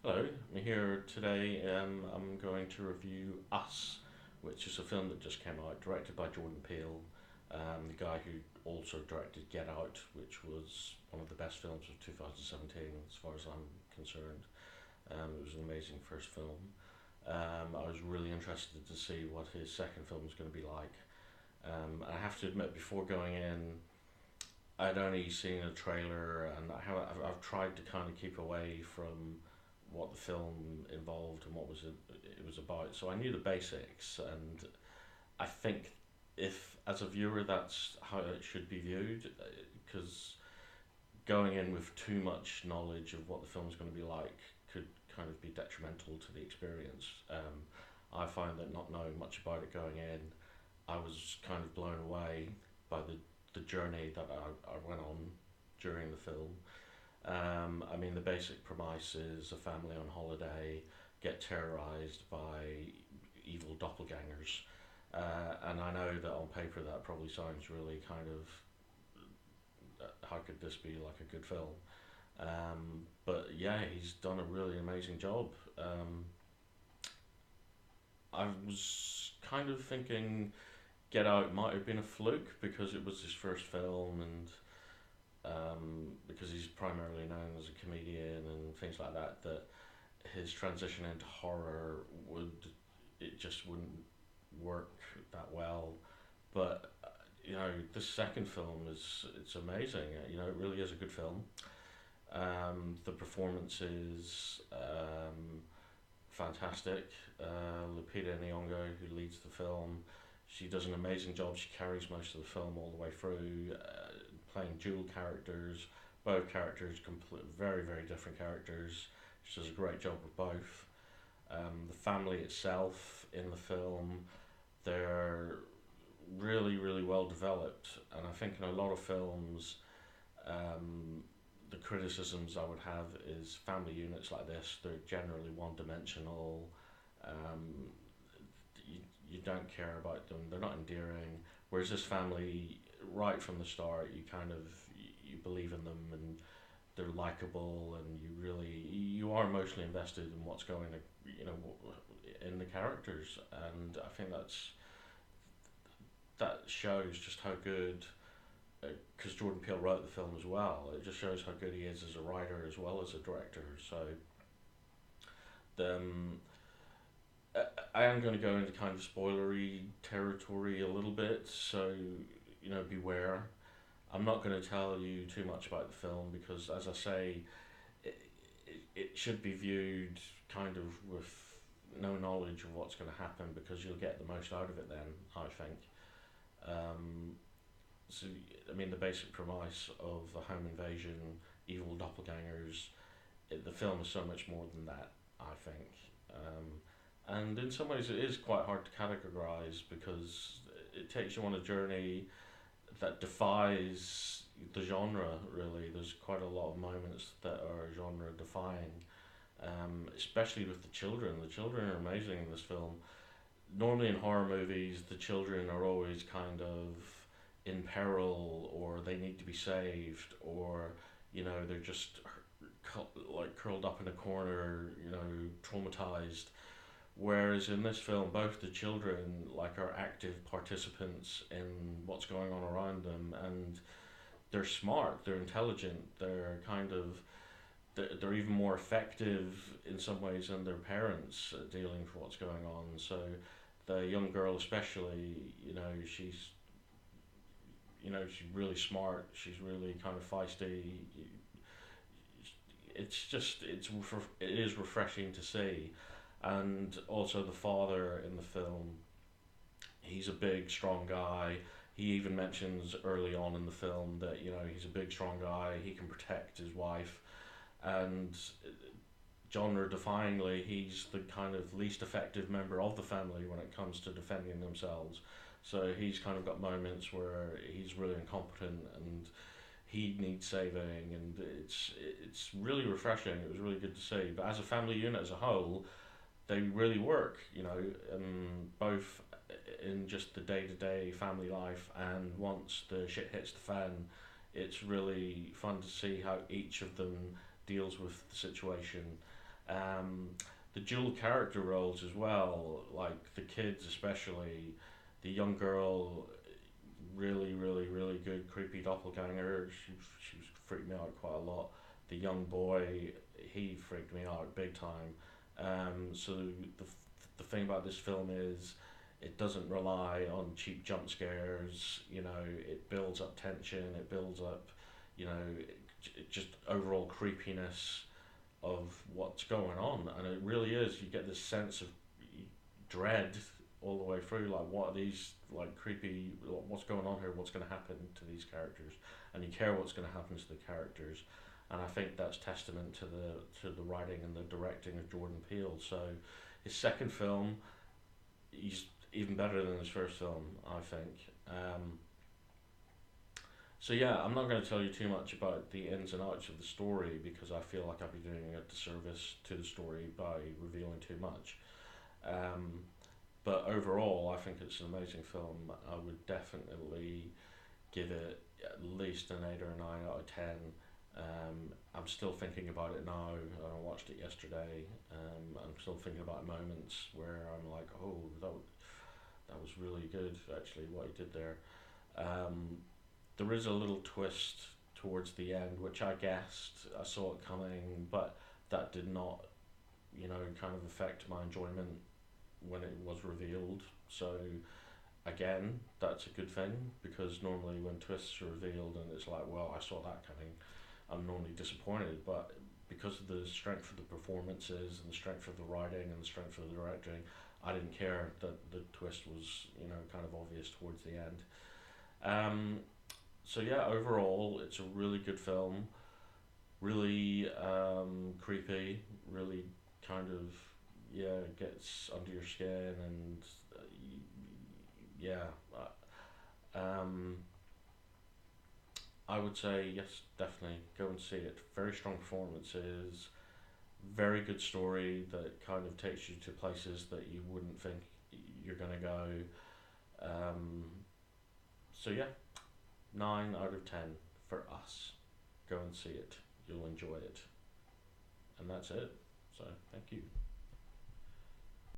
Hello, I'm here today. I'm going to review Us, which is a film that just came out, directed by Jordan Peele, the guy who also directed Get Out, which was one of the best films of 2017, as far as I'm concerned. It was an amazing first film. I was really interested to see what his second film was going to be like. I have to admit, before going in, I'd only seen a trailer, and I've tried to kind of keep away from what the film involved and what it was about. So I knew the basics, and I think if as a viewer that's how it should be viewed, because going in with too much knowledge of what the film's going to be like could kind of be detrimental to the experience. I find that not knowing much about it going in, I was kind of blown away by the journey that I went on during the film. I mean, the basic premise is a family on holiday get terrorized by evil doppelgangers. And I know that on paper that probably sounds really kind of how could this be like a good film? But yeah, he's done a really amazing job. I was kind of thinking Get Out might have been a fluke because it was his first film and because he's primarily known as a comedian and things like that, that his transition into horror it just wouldn't work that well. But this second film it's amazing. It really is a good film. The performance is fantastic. Lupita Nyong'o, who leads the film, she does an amazing job. She carries most of the film all the way through, playing dual characters. Both characters, very very different characters. She does a great job with both. The family itself in the film, they're really really well developed, and I think in a lot of films, um, the criticisms I would have is family units like this, they're generally one dimensional. Um, you, you don't care about them, they're not endearing. Whereas this family, right from the start, you believe in them and they're likable, and you are emotionally invested in what's going you know in the characters, and I think that shows just how good, because Jordan Peele wrote the film as well. It just shows how good he is as a writer as well as a director. So the, I am going to go into kind of spoilery territory a little bit. So beware. I'm not going to tell you too much about the film because, as I say, it should be viewed kind of with no knowledge of what's going to happen because you'll get the most out of it then, I think. Um, so, I mean, the basic premise of a home invasion, evil doppelgangers, the film is so much more than that, I think. And in some ways, it is quite hard to categorize because it takes you on a journey that defies the genre, really. There's quite a lot of moments that are genre defying, especially with the children. The children are amazing in this film. Normally in horror movies, the children are always kind of in peril or they need to be saved or they're just like curled up in a corner, traumatized. Whereas in this film, both the children are active participants in what's going on around them, and they're smart, they're intelligent, they're even more effective in some ways than their parents at dealing with what's going on. So the young girl, especially, she's really smart. She's really kind of feisty. It is refreshing to see, and also the father in the film. He's a big, strong guy. He even mentions early on in the film that he's a big, strong guy. He can protect his wife, and genre defyingly, he's the kind of least effective member of the family when it comes to defending themselves. So he's kind of got moments where he's really incompetent and he needs saving, and it's really refreshing. It was really good to see. But as a family unit as a whole, they really work. Both in just the day to day family life, and once the shit hits the fan, it's really fun to see how each of them deals with the situation. Um, the dual character roles as well, like the kids especially, the young girl, really, really, really good creepy doppelganger. She was freaked me out quite a lot. The young boy, he freaked me out big time. So the thing about this film is it doesn't rely on cheap jump scares. You know, it builds up tension. It builds up, you know, just overall creepiness of what's going on, and it really is. You get this sense of dread all the way through. Like, what are these like creepy? What's going on here? What's going to happen to these characters? And you care what's going to happen to the characters. And I think that's testament to the writing and the directing of Jordan Peele. So his second film, he's even better than his first film, I think. So yeah, I'm not going to tell you too much about the ins and outs of the story because I feel like I'd be doing a disservice to the story by revealing too much. Um, but overall, I think it's an amazing film. I would definitely give it at least an 8 or 9 out of 10. I'm still thinking about it now. I watched it yesterday. I'm still thinking about moments where I'm like, oh, that was really good, actually, what he did there. Um, there is a little twist towards the end, which I guessed. I saw it coming, but that did not, kind of affect my enjoyment when it was revealed. So again, that's a good thing because normally when twists are revealed and it's like, well, I saw that coming, I'm normally disappointed. But because of the strength of the performances and the strength of the writing and the strength of the directing, I didn't care that the twist was, kind of obvious towards the end. Um, so yeah, overall, it's a really good film. Really creepy. Really kind of, yeah, gets under your skin and yeah. Um, I would say yes, definitely go and see it. Very strong performances. Very good story that kind of takes you to places that you wouldn't think you're gonna go. Um, so yeah, 9 out of 10 for us. Go and see it. You'll enjoy it. And that's it. So thank you.